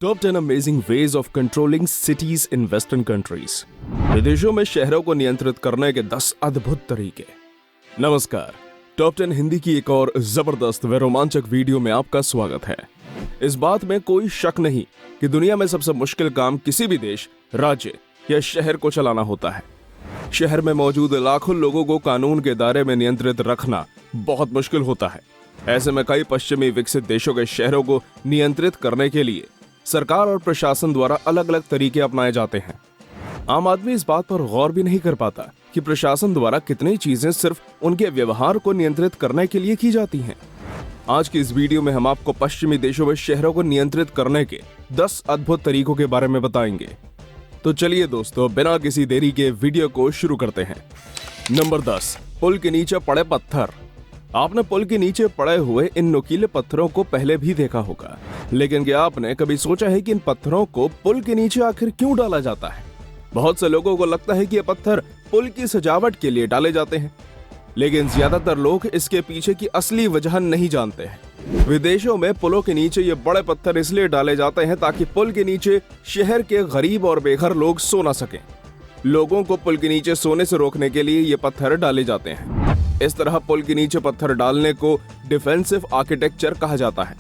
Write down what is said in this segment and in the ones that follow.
Top 10 amazing ways of controlling cities in western countries. विदेशों में शहरों को नियंत्रित करने के 10 अद्भुत तरीके। नमस्कार, टॉप 10 हिंदी की एक और जबरदस्त व रोमांचक वीडियो में आपका स्वागत है। इस बात में कोई शक नहीं कि दुनिया में सबसे मुश्किल काम किसी भी देश, राज्य या शहर को चलाना होता है। शहर में मौजूद लाखों लोगों को कानून के दायरे में नियंत्रित रखना बहुत मुश्किल होता है। ऐसे में कई पश्चिमी विकसित देशों के शहरों को नियंत्रित करने के लिए सरकार और प्रशासन द्वारा अलग अलग तरीके अपनाए जाते हैं। आम आदमी इस बात पर गौर भी नहीं कर पाता कि प्रशासन द्वारा कितनी चीजें सिर्फ उनके व्यवहार को नियंत्रित करने के लिए की जाती हैं। आज की इस वीडियो में हम आपको पश्चिमी देशों में शहरों को नियंत्रित करने के 10 अद्भुत तरीकों के बारे में बताएंगे। तो चलिए दोस्तों, बिना किसी देरी के वीडियो को शुरू करते हैं। नंबर 10, पुल के नीचे पड़े पत्थर। आपने पुल के नीचे पड़े हुए इन नुकीले पत्थरों को पहले भी देखा होगा, लेकिन क्या आपने कभी सोचा है कि इन पत्थरों को पुल के नीचे आखिर क्यों डाला जाता है? बहुत से लोगों को लगता है कि ये पत्थर पुल की सजावट के लिए डाले जाते हैं, लेकिन ज्यादातर लोग इसके पीछे की असली वजह नहीं जानते हैं। विदेशों में पुलों के नीचे ये बड़े पत्थर इसलिए डाले जाते हैं ताकि पुल के नीचे शहर के गरीब और बेघर लोग सो ना सकें। लोगों को पुल के नीचे सोने से रोकने के लिए ये पत्थर डाले जाते हैं। इस तरह पुल के नीचे पत्थर डालने को डिफेंसिव आर्किटेक्चर कहा जाता है।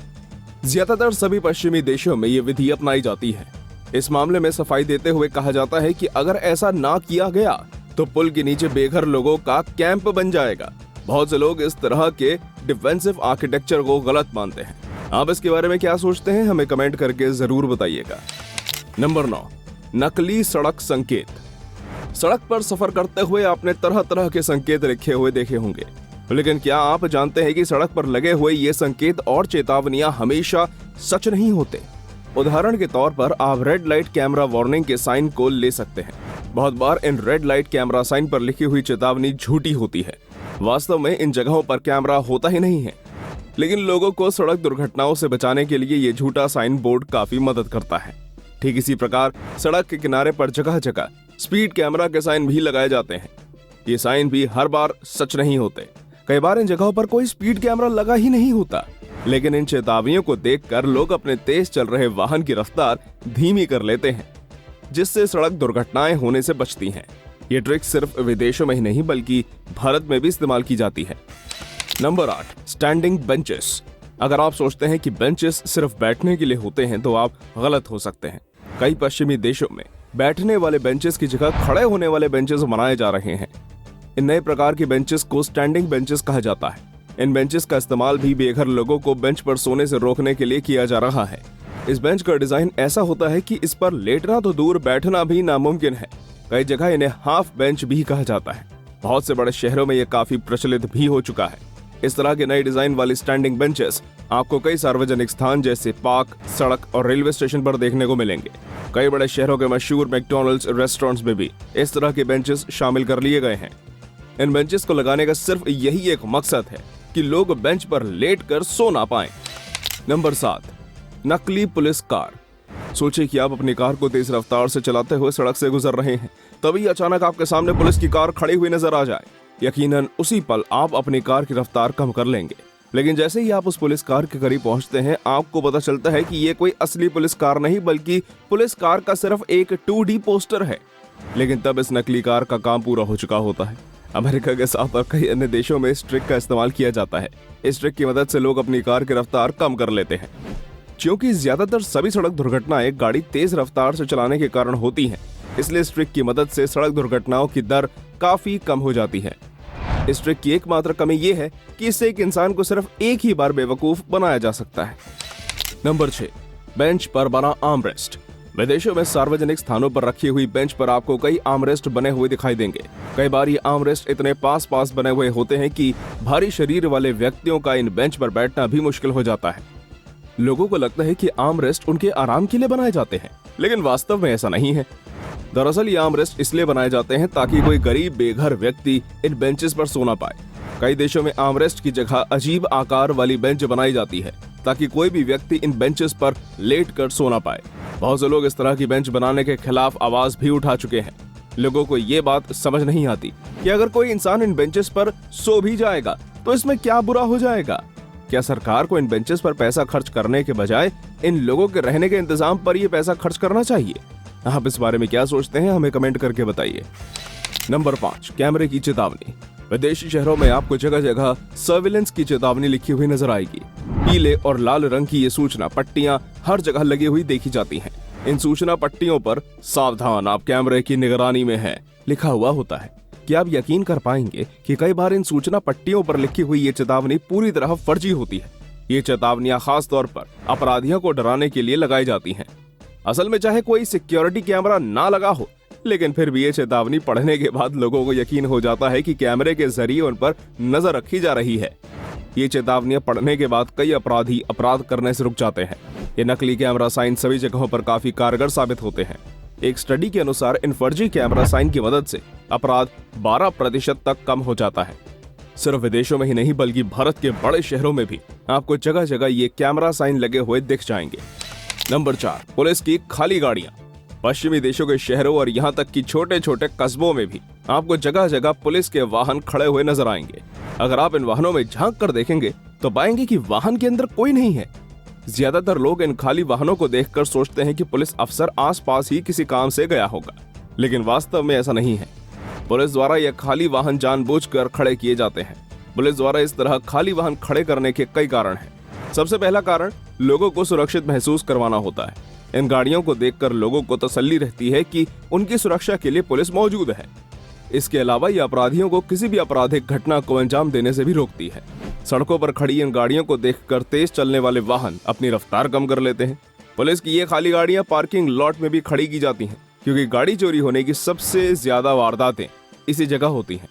ज्यादातर सभी पश्चिमी देशों में ये विधि अपनाई जाती है। इस मामले में सफाई देते हुए कहा जाता है कि अगर ऐसा ना किया गया तो पुल के नीचे बेघर लोगों का कैंप बन जाएगा। बहुत से लोग इस तरह के डिफेंसिव आर्किटेक्चर को गलत मानते हैं। आप इसके बारे में क्या सोचते हैं, हमें कमेंट करके जरूर बताइएगा। नंबर 9, नकली सड़क संकेत। सड़क पर सफर करते हुए आपने तरह तरह के संकेत लिखे हुए देखे होंगे, लेकिन क्या आप जानते हैं कि सड़क पर लगे हुए ये संकेत और चेतावनियां हमेशा सच नहीं होते? उदाहरण के तौर पर आप रेड लाइट कैमरा वार्निंग के साइन को ले सकते हैं। बहुत बार इन रेड लाइट कैमरा साइन पर लिखी हुई चेतावनी झूठी होती है। वास्तव में इन जगहों पर कैमरा होता ही नहीं है, लेकिन लोगों को सड़क दुर्घटनाओं से बचाने के लिए ये झूठा साइन बोर्ड काफी मदद करता है। ठीक इसी प्रकार सड़क के किनारे पर जगह जगह स्पीड कैमरा के साइन भी लगाए जाते हैं। ये साइन भी हर बार सच नहीं होते। कई बार इन जगहों पर कोई स्पीड कैमरा लगा ही नहीं होता, लेकिन इन चेतावनियों को देखकर लोग अपने तेज चल रहे वाहन की रफ्तार धीमी कर लेते हैं, जिससे सड़क दुर्घटनाएं होने से बचती हैं। ये ट्रिक सिर्फ विदेशों में ही नहीं बल्कि भारत में भी इस्तेमाल की जाती है। Number 8, standing benches. अगर आप सोचते हैं कि बेंचेस सिर्फ बैठने के लिए होते हैं तो आप गलत हो सकते हैं। कई पश्चिमी देशों में बैठने वाले बेंचेस की जगह खड़े होने वाले बेंचेस बनाए जा रहे हैं। इन नए प्रकार के बेंचेस को स्टैंडिंग बेंचेस कहा जाता है। इन बेंचेस का इस्तेमाल भी बेघर लोगों को बेंच पर सोने से रोकने के लिए किया जा रहा है। इस बेंच का डिजाइन ऐसा होता है कि इस पर लेटना तो दूर, बैठना भी नामुमकिन है। कई जगह इन्हें हाफ बेंच भी कहा जाता है। बहुत से बड़े शहरों में यह काफी प्रचलित भी हो चुका है। इस तरह के नए डिजाइन वाली स्टैंडिंग बेंचेस आपको कई सार्वजनिक स्थान जैसे पार्क, सड़क और रेलवे स्टेशन पर देखने को मिलेंगे। कई बड़े शहरों के मशहूर मैकडॉनल्ड्स रेस्टोरेंट्स में भी इस तरह के बेंचेस शामिल कर लिए गए हैं। इन बेंचेस को लगाने का सिर्फ यही एक मकसद है कि लोग बेंच पर लेटकर सो ना पाएं। नंबर 7, नकली पुलिस कार। सोचिए कि आप अपनी कार को तेज रफ्तार से चलाते हुए सड़क से गुजर रहे हैं, तभी अचानक आपके सामने पुलिस की कार खड़ी हुई नजर आ जाए। यकीनन उसी पल आप अपनी कार की रफ्तार कम कर लेंगे, लेकिन जैसे ही आप उस पुलिस कार के करीब पहुंचते हैं, आपको पता चलता है कि ये कोई असली पुलिस कार नहीं बल्कि पुलिस कार का सिर्फ एक 2D पोस्टर है। लेकिन तब इस नकली कार का काम पूरा हो चुका होता है। अमेरिका के साथ और कई अन्य देशों में इस ट्रिक का इस्तेमाल किया जाता है। इस ट्रिक की मदद से लोग अपनी कार की रफ्तार कम कर लेते हैं। क्योंकि ज्यादातर सभी सड़क दुर्घटनाएं गाड़ी तेज रफ्तार से चलाने के कारण होती हैं, इसलिए इस ट्रिक की मदद से सड़क दुर्घटनाओं की दर काफी कम हो जाती है। इस ट्रिक की एकमात्र कमी यह है कि इससे एक इंसान को सिर्फ एक ही बार बेवकूफ बनाया जा सकता है। नंबर 6, बेंच पर बना आर्मरेस्ट। विदेशों में सार्वजनिक स्थानों पर रखी हुई बेंच पर आपको कई आर्मरेस्ट बने हुए दिखाई देंगे। कई बार ये आर्मरेस्ट इतने पास पास बने हुए होते हैं कि भारी शरीर वाले व्यक्तियों का इन बेंच पर बैठना भी मुश्किल हो जाता है। लोगों को लगता है कि आर्मरेस्ट उनके आराम के लिए बनाए जाते हैं, लेकिन वास्तव में ऐसा नहीं है। दरअसल ये आर्मरेस्ट इसलिए बनाए जाते हैं ताकि कोई गरीब बेघर व्यक्ति इन बेंचेस पर सो ना पाए। कई देशों में आर्मरेस्ट की जगह अजीब आकार वाली बेंच बनाई जाती है ताकि कोई भी व्यक्ति इन बेंचेस पर लेट कर सो ना पाए। बहुत से लोग इस तरह की बेंच बनाने के खिलाफ आवाज भी उठा चुके हैं। लोगों को ये बात समझ नहीं आती कि अगर कोई इंसान इन बेंचेस पर सो भी जाएगा तो इसमें क्या बुरा हो जाएगा। क्या सरकार को इन बेंचेस पर पैसा खर्च करने के बजाय इन लोगों के रहने के इंतजाम पर यह पैसा खर्च करना चाहिए? आप इस बारे में क्या सोचते हैं, हमें कमेंट करके बताइए। नंबर 5, कैमरे की चेतावनी। विदेशी शहरों में आपको जगह जगह सर्विलेंस की चेतावनी लिखी हुई नजर आएगी। पीले और लाल रंग की ये सूचना पट्टियां हर जगह लगी हुई देखी जाती हैं। इन सूचना पट्टियों पर सावधान, आप कैमरे की निगरानी में हैं लिखा हुआ होता है। क्या आप यकीन कर पाएंगे कि कई बार इन सूचना पट्टियों पर लिखी हुई ये चेतावनी पूरी तरह फर्जी होती है। ये चेतावनियां खास तौर पर अपराधियों को डराने के लिए लगाई जाती हैं। असल में चाहे कोई सिक्योरिटी कैमरा ना लगा हो, लेकिन फिर भी ये चेतावनी पढ़ने के बाद लोगों को यकीन हो जाता है कि कैमरे के जरिए उन पर नजर रखी जा रही है। ये चेतावनियां पढ़ने के बाद कई अपराधी अपराध करने से रुक जाते हैं। ये नकली कैमरा साइन सभी जगहों पर काफी कारगर साबित होते हैं। एक स्टडी के अनुसार इन फर्जी कैमरा साइन की मदद से अपराध 12% तक कम हो जाता है। सिर्फ विदेशों में ही नहीं बल्कि भारत के बड़े शहरों में भी आपको जगह जगह ये कैमरा साइन लगे हुए दिख जाएंगे। नंबर 4, पुलिस की खाली गाड़ियां। पश्चिमी देशों के शहरों और यहाँ तक कि छोटे छोटे कस्बों में भी आपको जगह जगह पुलिस के वाहन खड़े हुए नजर आएंगे। अगर आप इन वाहनों में झांक कर देखेंगे तो पाएंगे कि वाहन के अंदर कोई नहीं है। ज्यादातर लोग इन खाली वाहनों को देखकर सोचते हैं कि पुलिस अफसर आसपास ही किसी काम से गया होगा, लेकिन वास्तव में ऐसा नहीं है। पुलिस द्वारा यह खाली वाहन जानबूझकर खड़े किए जाते हैं। पुलिस द्वारा इस तरह खाली वाहन खड़े करने के कई कारण हैं। सबसे पहला कारण लोगों को सुरक्षित महसूस करवाना होता है। इन गाड़ियों को देखकर लोगों को तसल्ली रहती है कि उनकी सुरक्षा के लिए पुलिस मौजूद है। इसके अलावा ये अपराधियों को किसी भी आपराधिक घटना को अंजाम देने से भी रोकती है। सड़कों पर खड़ी इन गाड़ियों को देखकर तेज चलने वाले वाहन अपनी रफ्तार कम कर लेते हैं। पुलिस की ये खाली गाड़ियां पार्किंग लॉट में भी खड़ी की जाती हैं, क्योंकि गाड़ी चोरी होने की सबसे ज्यादा वारदातें इसी जगह होती हैं।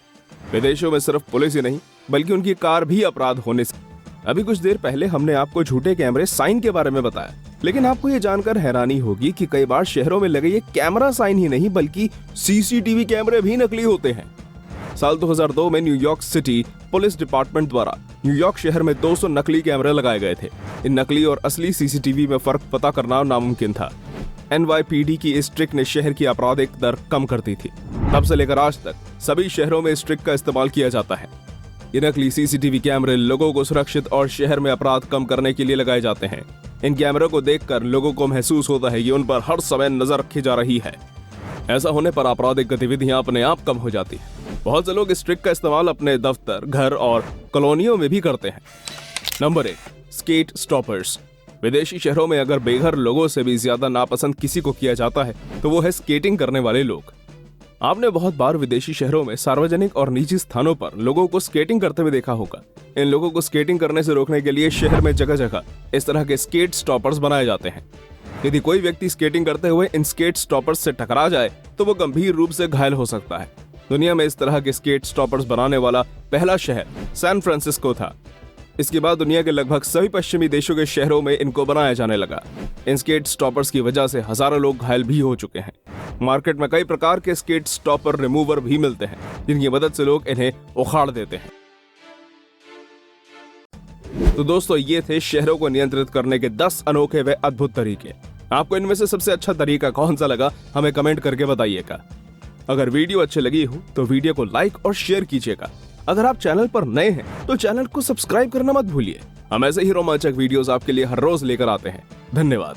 विदेशों में सिर्फ पुलिस ही नहीं बल्कि उनकी कार भी अपराध होने से। अभी कुछ देर पहले हमने आपको झूठे कैमरे साइन के बारे में बताया, लेकिन आपको ये जानकर हैरानी होगी कि कई बार शहरों में लगे ये कैमरा साइन ही नहीं बल्कि सीसीटीवी कैमरे भी नकली होते हैं। साल 2002 में न्यूयॉर्क सिटी पुलिस डिपार्टमेंट द्वारा न्यूयॉर्क शहर में 200 नकली कैमरे लगाए गए थे। इन नकली और असली सीसीटीवी में फर्क पता करना नामुमकिन था। NYPD की इस ट्रिक ने शहर की आपराधिक दर कम कर दी थी। तब से लेकर आज तक सभी शहरों में इस ट्रिक का इस्तेमाल किया जाता है। ये नकली सीसीटीवी कैमरे लोगों को सुरक्षित और शहर में अपराध कम करने के लिए लगाए जाते हैं। इन कैमरों को देखकर लोगों को महसूस होता है कि उन पर हर समय नजर रखी जा रही है। ऐसा होने पर आपराधिक गतिविधियां अपने आप कम हो जाती हैं। बहुत से लोग इस ट्रिक का इस्तेमाल अपने दफ्तर, घर और कॉलोनियों में भी करते हैं। Number 1, skate stoppers. विदेशी शहरों में अगर बेघर लोगों से भी ज्यादा नापसंद किसी को किया जाता है तो वो है स्केटिंग करने वाले लोग। आपने बहुत बार विदेशी शहरों में सार्वजनिक और निजी स्थानों पर लोगों को स्केटिंग करते हुए देखा होगा। इन लोगों को स्केटिंग करने से रोकने के लिए शहर में जगह जगह इस तरह के स्केट स्टॉपर्स बनाए जाते हैं। यदि कोई व्यक्ति स्केटिंग करते हुए इन स्केट स्टॉपर्स से टकरा जाए तो वो गंभीर रूप से घायल हो सकता है। दुनिया में इस तरह के स्केट स्टॉपर्स बनाने वाला पहला शहर सैन फ्रांसिस्को था। इसके बाद दुनिया के लगभग सभी पश्चिमी देशों के शहरों में इनको बनाया जाने लगा। इन स्केट स्टॉपर्स की वजह से हजारों लोग घायल भी हो चुके हैं। मार्केट में कई प्रकार के स्केट स्टॉपर रिमूवर भी मिलते हैं, जिनकी मदद से लोग इन्हें उखाड़ देते हैं। तो दोस्तों, ये थे शहरों को नियंत्रित करने के 10 अनोखे व अद्भुत तरीके। आपको इनमें से सबसे अच्छा तरीका कौन सा लगा, हमें कमेंट करके बताइएगा। अगर वीडियो अच्छी लगी हो तो वीडियो को लाइक और शेयर कीजिएगा। अगर आप चैनल पर नए हैं तो चैनल को सब्सक्राइब करना मत भूलिए। हम ऐसे ही रोमांचक वीडियोस आपके लिए हर रोज लेकर आते हैं। धन्यवाद।